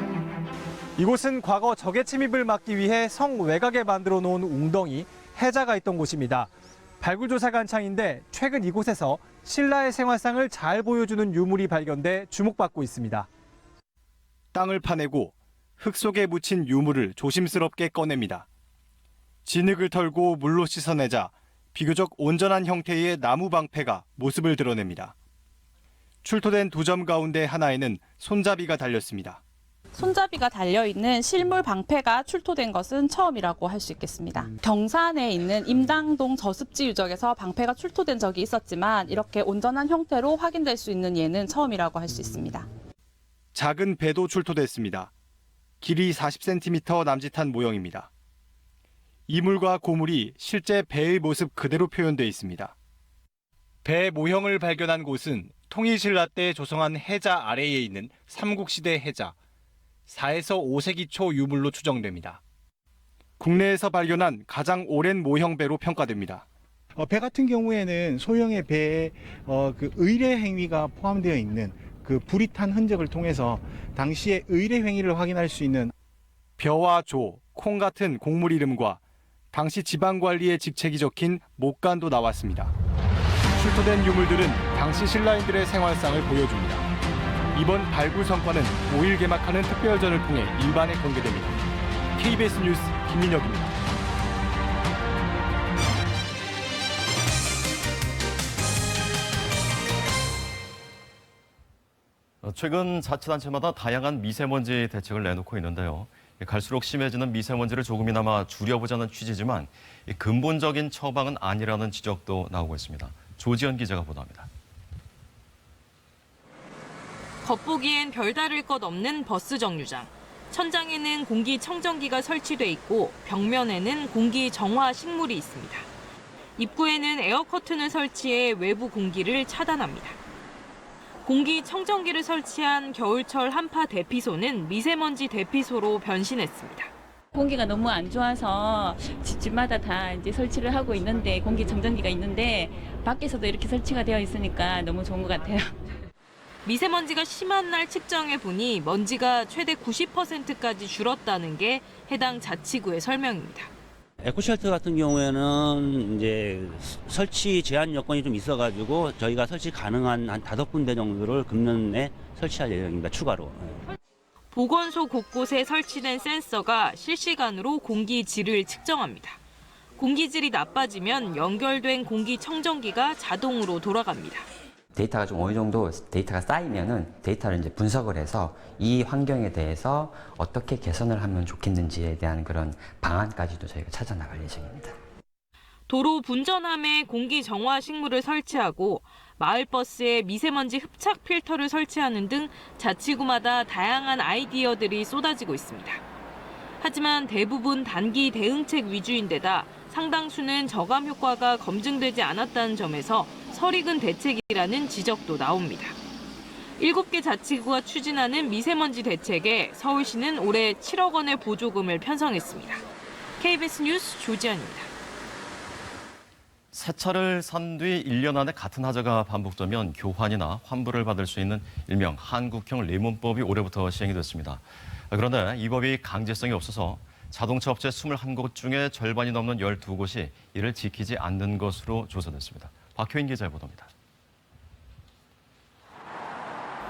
이곳은 과거 적의 침입을 막기 위해 성 외곽에 만들어 놓은 웅덩이, 해자가 있던 곳입니다. 발굴 조사가 한창인데 최근 이곳에서 신라의 생활상을 잘 보여주는 유물이 발견돼 주목받고 있습니다. 땅을 파내고 흙 속에 묻힌 유물을 조심스럽게 꺼냅니다. 진흙을 털고 물로 씻어내자 비교적 온전한 형태의 나무 방패가 모습을 드러냅니다. 출토된 2점 가운데 하나에는 손잡이가 달렸습니다. 손잡이가 달려있는 실물 방패가 출토된 것은 처음이라고 할 수 있겠습니다. 경산에 있는 임당동 저습지 유적에서 방패가 출토된 적이 있었지만 이렇게 온전한 형태로 확인될 수 있는 예는 처음이라고 할 수 있습니다. 작은 배도 출토됐습니다. 길이 40cm 남짓한 모형입니다. 이물과 고물이 실제 배의 모습 그대로 표현되어 있습니다. 배 모형을 발견한 곳은 통일신라 때 조성한 해자 아래에 있는 삼국시대 해자, 4에서 5세기 초 유물로 추정됩니다. 국내에서 발견한 가장 오랜 모형 배로 평가됩니다. 배 같은 경우에는 소형의 배에 그 의뢰 행위가 포함되어 있는 그 불이 탄 흔적을 통해서 당시의 의뢰 행위를 확인할 수 있는 벼와 조, 콩 같은 곡물 이름과 당시 지방관리의 직책이 적힌 목간도 나왔습니다. 출토된 유물들은 당시 신라인들의 생활상을 보여줍니다. 이번 발굴 성과는 5일 개막하는 특별전을 통해 일반에 공개됩니다. KBS 뉴스 김민혁입니다. 최근 자치단체마다 다양한 미세먼지 대책을 내놓고 있는데요. 갈수록 심해지는 미세먼지를 조금이나마 줄여보자는 취지지만 근본적인 처방은 아니라는 지적도 나오고 있습니다. 조지현 기자가 보도합니다. 겉보기엔 별다를 것 없는 버스 정류장. 천장에는 공기청정기가 설치돼 있고 벽면에는 공기 정화 식물이 있습니다. 입구에는 에어커튼을 설치해 외부 공기를 차단합니다. 공기청정기를 설치한 겨울철 한파 대피소는 미세먼지 대피소로 변신했습니다. 공기가 너무 안 좋아서 집집마다 다 이제 설치를 하고 있는데 공기청정기가 있는데 밖에서도 이렇게 설치가 되어 있으니까 너무 좋은 것 같아요. 미세먼지가 심한 날 측정해 보니 먼지가 최대 90%까지 줄었다는 게 해당 자치구의 설명입니다. 에코쉘터 같은 경우에는 이제 설치 제한 여건이 좀 있어가지고 저희가 설치 가능한 한 5군데 정도를 금년에 설치할 예정입니다. 추가로. 보건소 곳곳에 설치된 센서가 실시간으로 공기질을 측정합니다. 공기질이 나빠지면 연결된 공기청정기가 자동으로 돌아갑니다. 데이터가 좀 어느 정도 데이터가 쌓이면은 데이터를 이제 분석을 해서 이 환경에 대해서 어떻게 개선을 하면 좋겠는지에 대한 그런 방안까지도 저희가 찾아 나갈 예정입니다. 도로 분전함에 공기 정화 식물을 설치하고 마을버스에 미세먼지 흡착 필터를 설치하는 등 자치구마다 다양한 아이디어들이 쏟아지고 있습니다. 하지만 대부분 단기 대응책 위주인데다 상당수는 저감 효과가 검증되지 않았다는 점에서 설익은 대책이라는 지적도 나옵니다. 7개 자치구가 추진하는 미세먼지 대책에 서울시는 올해 7억 원의 보조금을 편성했습니다. KBS 뉴스 조지현입니다. 새 차를 산 뒤 1년 안에 같은 하자가 반복되면 교환이나 환불을 받을 수 있는 일명 한국형 레몬법이 올해부터 시행이 됐습니다. 그런데 이 법이 강제성이 없어서 자동차 업체 21곳 중에 절반이 넘는 12곳이 이를 지키지 않는 것으로 조사됐습니다. 박효인 기자의 보도입니다.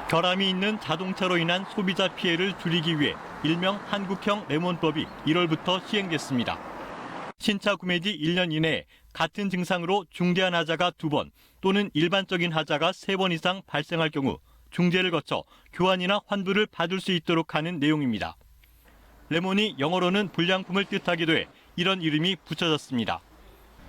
결함이 있는 자동차로 인한 소비자 피해를 줄이기 위해 일명 한국형 레몬법이 1월부터 시행됐습니다. 신차 구매 뒤 1년 이내에 같은 증상으로 중대한 하자가 2번 또는 일반적인 하자가 3번 이상 발생할 경우 중재를 거쳐 교환이나 환불을 받을 수 있도록 하는 내용입니다. 레몬이 영어로는 불량품을 뜻하기도 해 이런 이름이 붙여졌습니다.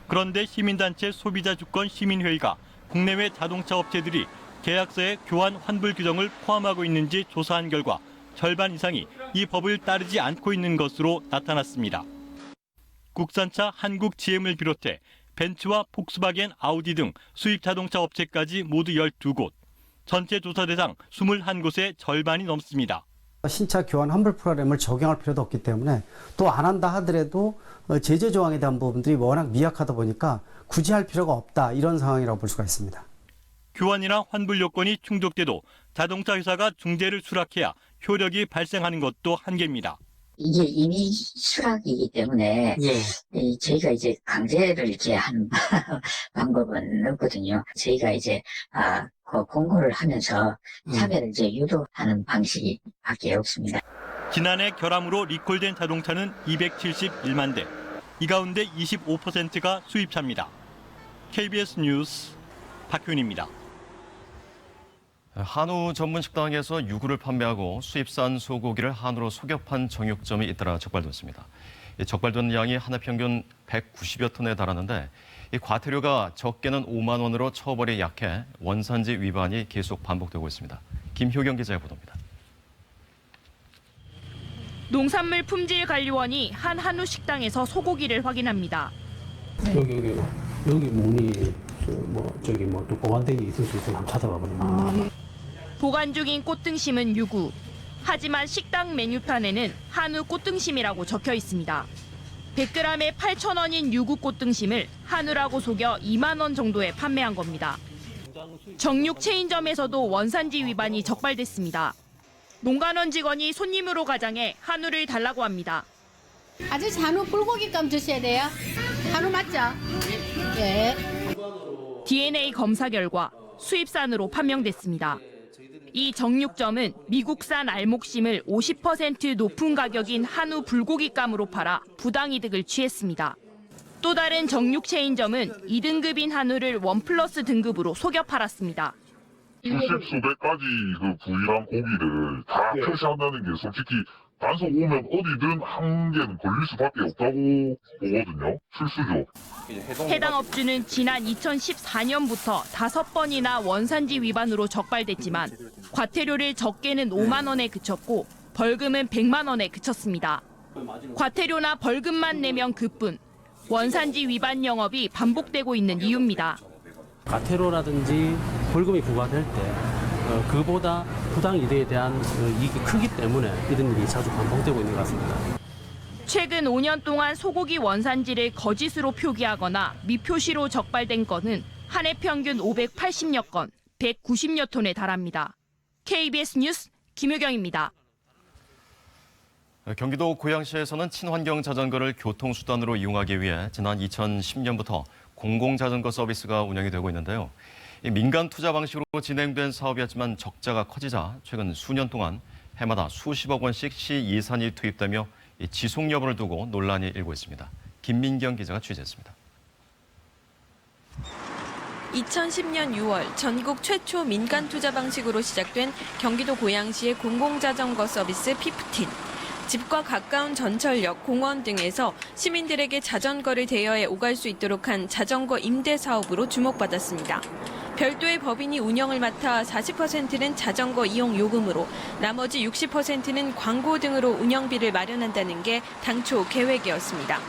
그런데 시민단체 소비자주권 시민회의가 국내외 자동차 업체들이 계약서에 교환 환불 규정을 포함하고 있는지 조사한 결과 절반 이상이 이 법을 따르지 않고 있는 것으로 나타났습니다. 국산차 한국 GM을 비롯해 벤츠와 폭스바겐, 아우디 등 수입 자동차 업체까지 모두 12곳, 전체 조사 대상 21곳의 절반이 넘습니다. 신차 교환 환불 프로그램을 적용할 필요도 없기 때문에 또 안 한다 하더라도 제재 조항에 대한 부분들이 워낙 미약하다 보니까 굳이 할 필요가 없다 이런 상황이라고 볼 수가 있습니다. 교환이나 환불 요건이 충족돼도 자동차 회사가 중재를 수락해야 효력이 발생하는 것도 한계입니다. 이게 이미 수락이기 때문에 저희가 이제 강제를 이제 하는 방법은 없거든요. 저희가 이제 공고를 하면서 차별을 이제 유도하는 방식밖에 없습니다. 지난해 결함으로 리콜된 자동차는 271만 대. 이 가운데 25%가 수입차입니다. KBS 뉴스 박효인입니다. 한우 전문 식당에서 유구를 판매하고 수입산 소고기를 한우로 속여 판 정육점이 잇따라 적발됐습니다. 적발된 양이 한 해 평균 190여 톤에 달하는데 이 과태료가 적게는 5만 원으로 처벌이 약해 원산지 위반이 계속 반복되고 있습니다. 김효경 기자의 보도입니다. 농산물 품질관리원이 한 한우 식당에서 소고기를 확인합니다. 여기 문이 또 보관되게 있을 수 있으면 한번 찾아봐 보면. 보관 중인 꽃등심은 유구. 하지만 식당 메뉴판에는 한우 꽃등심이라고 적혀 있습니다. 100g에 8,000원인 유구 꽃등심을 한우라고 속여 2만 원 정도에 판매한 겁니다. 정육 체인점에서도 원산지 위반이 적발됐습니다. 농간원 직원이 손님으로 가장해 한우를 달라고 합니다. 아저씨 한우 불고기감 드셔야 돼요. 한우 맞죠? 네. DNA 검사 결과 수입산으로 판명됐습니다. 이 정육점은 미국산 알목심을 50% 높은 가격인 한우 불고기감으로 팔아 부당이득을 취했습니다. 또 다른 정육 체인점은 2등급인 한우를 1플러스 등급으로 속여 팔았습니다. 수십 수백 가지 그 부위랑 고기를 다 표시한다는 게 솔직히 단속 오면 어디든 한 개는 걸릴 수밖에 없다고 보거든요. 필수죠. 해당 업주는 지난 2014년부터 5번이나 원산지 위반으로 적발됐지만 과태료를 적게는 5만 원에 그쳤고 벌금은 100만 원에 그쳤습니다. 과태료나 벌금만 내면 그뿐. 원산지 위반 영업이 반복되고 있는 이유입니다. 과태료라든지 벌금이 부과될 때 그보다 부당 이득에 대한 이익이 크기 때문에 이런 일이 자주 반복되고 있는 것 같습니다. 최근 5년 동안 소고기 원산지를 거짓으로 표기하거나 미표시로 적발된 건은 한 해 평균 580여 건, 190여 톤에 달합니다. KBS 뉴스 김효경입니다. 경기도 고양시에서는 친환경 자전거를 교통수단으로 이용하기 위해 지난 2010년부터 공공자전거 서비스가 운영이 되고 있는데요. 민간 투자 방식으로 진행된 사업이었지만 적자가 커지자 최근 수년 동안 해마다 수십억 원씩 시 예산이 투입되며 지속 여부를 두고 논란이 일고 있습니다. 김민경 기자가 취재했습니다. 2010년 6월 전국 최초 민간 투자 방식으로 시작된 경기도 고양시의 공공자전거 서비스 피프틴. 집과 가까운 전철역, 공원 등에서 시민들에게 자전거를 대여해 오갈 수 있도록 한 자전거 임대 사업으로 주목받았습니다. 별도의 법인이 운영을 맡아 40%는 자전거 이용 요금으로 나머지 60%는 광고 등으로 운영비를 마련한다는 게 당초 계획이었습니다.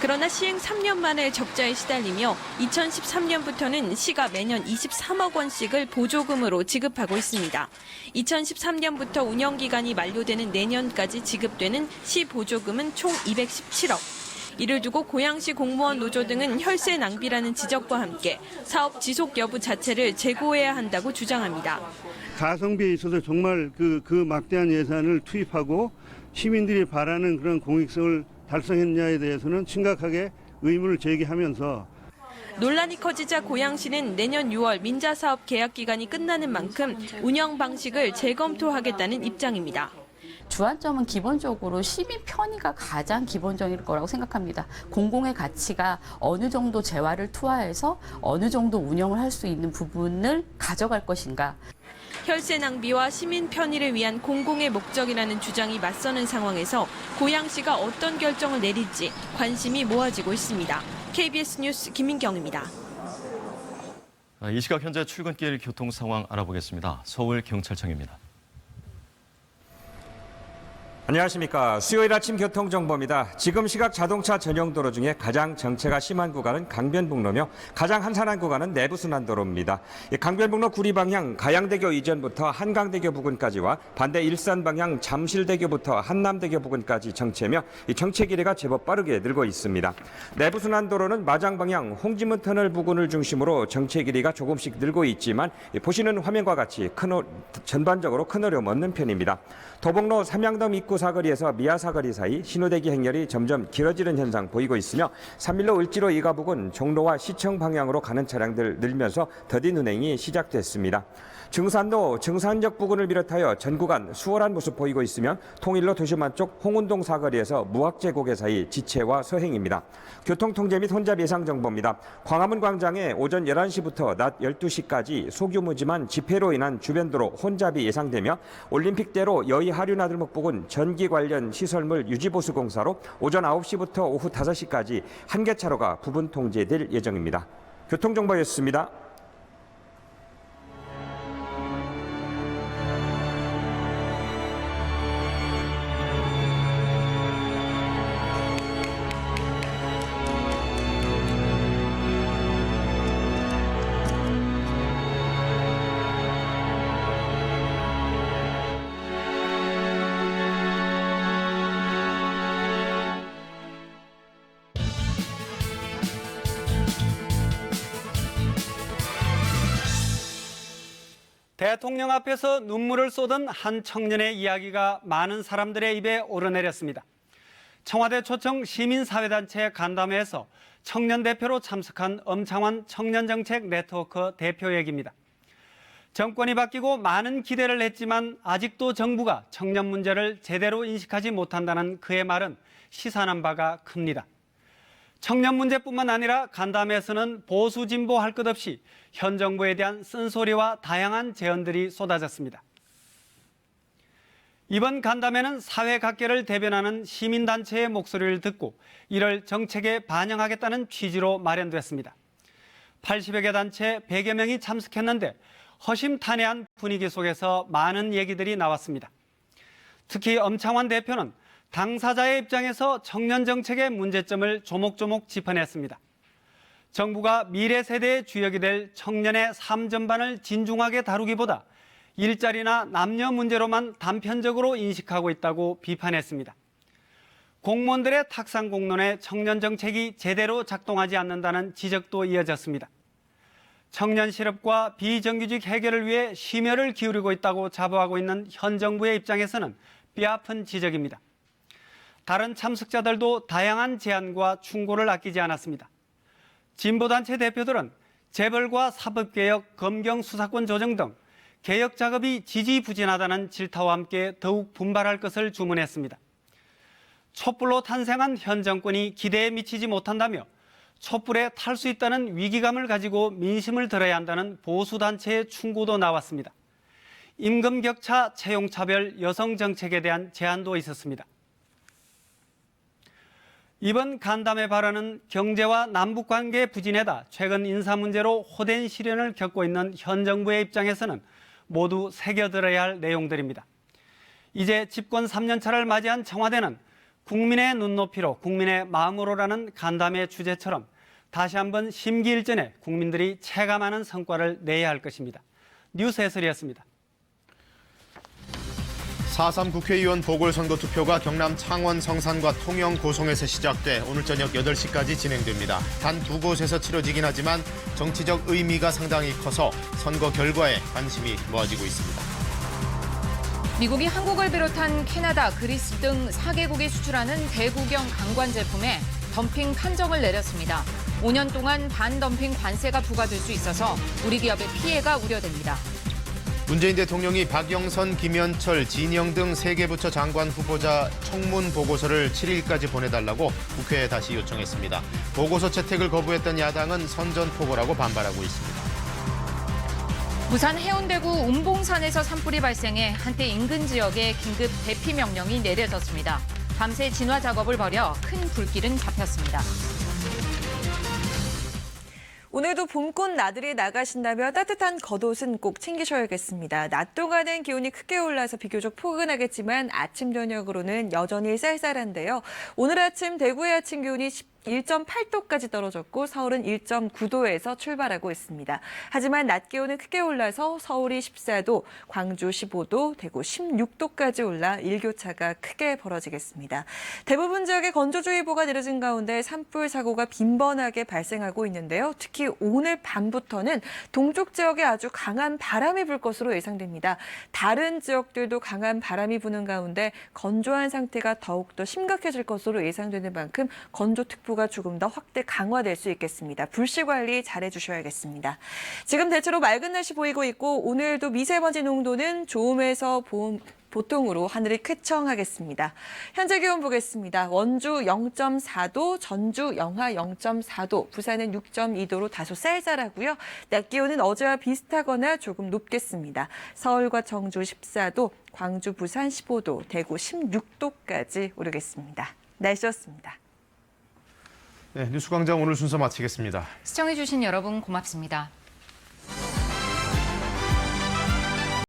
그러나 시행 3년 만에 적자에 시달리며 2013년부터는 시가 매년 23억 원씩을 보조금으로 지급하고 있습니다. 2013년부터 운영기간이 만료되는 내년까지 지급되는 시 보조금은 총 217억. 이를 두고 고양시 공무원 노조 등은 혈세 낭비라는 지적과 함께 사업 지속 여부 자체를 재고해야 한다고 주장합니다. 가성비에 있어서 정말 그 막대한 예산을 투입하고 시민들이 바라는 그런 공익성을 달성했냐에 대해서는 심각하게 의문을 제기하면서 논란이 커지자 고양시는 내년 6월 민자사업 계약 기간이 끝나는 만큼 운영 방식을 재검토하겠다는 입장입니다. 주안점은 기본적으로 시민 편의가 가장 기본적일 거라고 생각합니다. 공공의 가치가 어느 정도 재화를 투하해서 어느 정도 운영을 할 수 있는 부분을 가져갈 것인가. 혈세 낭비와 시민 편의를 위한 공공의 목적이라는 주장이 맞서는 상황에서 고양시가 어떤 결정을 내릴지 관심이 모아지고 있습니다. KBS 뉴스 김민경입니다. 이 시각 현재 출근길 교통 상황 알아보겠습니다. 서울경찰청입니다. 안녕하십니까. 수요일 아침 교통정보입니다. 지금 시각 자동차 전용 도로 중에 가장 정체가 심한 구간은 강변북로며 가장 한산한 구간은 내부순환도로입니다. 강변북로 구리 방향 가양대교 이전부터 한강대교 부근까지와 반대 일산 방향 잠실대교부터 한남대교 부근까지 정체며 정체 길이가 제법 빠르게 늘고 있습니다. 내부순환도로는 마장 방향 홍지문 터널 부근을 중심으로 정체 길이가 조금씩 늘고 있지만 보시는 화면과 같이 전반적으로 큰 어려움 없는 편입니다. 도봉로 삼양동 입구 사거리에서 미아 사거리 사이 신호대기 행렬이 점점 길어지는 현상 보이고 있으며 3일로 을지로 이가 부근 종로와 시청 방향으로 가는 차량들 늘면서 더딘 운행이 시작됐습니다. 증산도 증산역 부근을 비롯하여 전 구간 수월한 모습 보이고 있으며 통일로 도심안 쪽 홍운동 사거리에서 무학제고개 사이 지체와 서행입니다. 교통통제 및 혼잡 예상 정보입니다. 광화문 광장에 오전 11시부터 낮 12시까지 소규모지만 집회로 인한 주변도로 혼잡이 예상되며 올림픽대로 여의 하류나들목 부근 전기 관련 시설물 유지보수 공사로 오전 9시부터 오후 5시까지 한 개 차로가 부분 통제될 예정입니다. 교통정보였습니다. 대통령 앞에서 눈물을 쏟은 한 청년의 이야기가 많은 사람들의 입에 오르내렸습니다. 청와대 초청 시민사회단체 간담회에서 청년 대표로 참석한 엄창환 청년정책 네트워크 대표 얘기입니다. 정권이 바뀌고 많은 기대를 했지만 아직도 정부가 청년 문제를 제대로 인식하지 못한다는 그의 말은 시사하는 바가 큽니다. 청년 문제뿐만 아니라 간담회에서는 보수 진보 할 것 없이 현 정부에 대한 쓴소리와 다양한 제언들이 쏟아졌습니다. 이번 간담회는 사회 각계를 대변하는 시민단체의 목소리를 듣고 이를 정책에 반영하겠다는 취지로 마련됐습니다. 80여 개 단체 100여 명이 참석했는데 허심탄회한 분위기 속에서 많은 얘기들이 나왔습니다. 특히 엄창환 대표는 당사자의 입장에서 청년 정책의 문제점을 조목조목 짚어냈습니다. 정부가 미래 세대의 주역이 될 청년의 삶 전반을 진중하게 다루기보다 일자리나 남녀 문제로만 단편적으로 인식하고 있다고 비판했습니다. 공무원들의 탁상 공론에 청년 정책이 제대로 작동하지 않는다는 지적도 이어졌습니다. 청년 실업과 비정규직 해결을 위해 심혈을 기울이고 있다고 자부하고 있는 현 정부의 입장에서는 뼈아픈 지적입니다. 다른 참석자들도 다양한 제안과 충고를 아끼지 않았습니다. 진보단체 대표들은 재벌과 사법개혁, 검경 수사권 조정 등 개혁 작업이 지지부진하다는 질타와 함께 더욱 분발할 것을 주문했습니다. 촛불로 탄생한 현 정권이 기대에 미치지 못한다며 촛불에 탈 수 있다는 위기감을 가지고 민심을 들어야 한다는 보수단체의 충고도 나왔습니다. 임금격차, 채용차별, 여성정책에 대한 제안도 있었습니다. 이번 간담회 발언은 경제와 남북관계 부진에다 최근 인사 문제로 호된 시련을 겪고 있는 현 정부의 입장에서는 모두 새겨들어야 할 내용들입니다. 이제 집권 3년차를 맞이한 청와대는 국민의 눈높이로 국민의 마음으로라는 간담회 주제처럼 다시 한번 심기일전에 국민들이 체감하는 성과를 내야 할 것입니다. 뉴스 해설이었습니다. 4.3 국회의원 보궐선거 투표가 경남 창원 성산과 통영 고성에서 시작돼 오늘 저녁 8시까지 진행됩니다. 단 2곳에서 치러지긴 하지만 정치적 의미가 상당히 커서 선거 결과에 관심이 모아지고 있습니다. 미국이 한국을 비롯한 캐나다, 그리스 등 4개국이 수출하는 대구경 강관 제품에 덤핑 판정을 내렸습니다. 5년 동안 반덤핑 관세가 부과될 수 있어서 우리 기업의 피해가 우려됩니다. 문재인 대통령이 박영선, 김현철, 진영 등 3개 부처 장관 후보자 청문 보고서를 7일까지 보내달라고 국회에 다시 요청했습니다. 보고서 채택을 거부했던 야당은 선전포고라고 반발하고 있습니다. 부산 해운대구 운봉산에서 산불이 발생해 한때 인근 지역에 긴급 대피 명령이 내려졌습니다. 밤새 진화 작업을 벌여 큰 불길은 잡혔습니다. 오늘도 봄꽃 나들이 나가신다면 따뜻한 겉옷은 꼭 챙기셔야겠습니다. 낮 동안은 기온이 크게 올라서 비교적 포근하겠지만 아침 저녁으로는 여전히 쌀쌀한데요. 오늘 아침 대구의 아침 기온이 1.8도까지 떨어졌고 서울은 1.9도에서 출발하고 있습니다. 하지만 낮 기온은 크게 올라서 서울이 14도, 광주 15도, 대구 16도까지 올라 일교차가 크게 벌어지겠습니다. 대부분 지역에 건조주의보가 내려진 가운데 산불 사고가 빈번하게 발생하고 있는데요. 특히 오늘 밤부터는 동쪽 지역에 아주 강한 바람이 불 것으로 예상됩니다. 다른 지역들도 강한 바람이 부는 가운데 건조한 상태가 더욱더 심각해질 것으로 예상되는 만큼 건조특보가 조금 더 확대 강화될 수 있겠습니다. 불씨 관리 잘해 주셔야겠습니다. 지금 대체로 맑은 날씨 보이고 있고 오늘도 미세먼지 농도는 좋음에서 보통으로 하늘이 쾌청하겠습니다. 현재 기온 보겠습니다. 원주 0.4도, 전주 영하 0.4도, 부산은 6.2도로 다소 쌀쌀하고요. 낮 기온은 어제와 비슷하거나 조금 높겠습니다. 서울과 청주 14도, 광주, 부산 15도, 대구 16도까지 오르겠습니다. 날씨였습니다. 네, 뉴스광장 오늘 순서 마치겠습니다. 시청해주신 여러분 고맙습니다.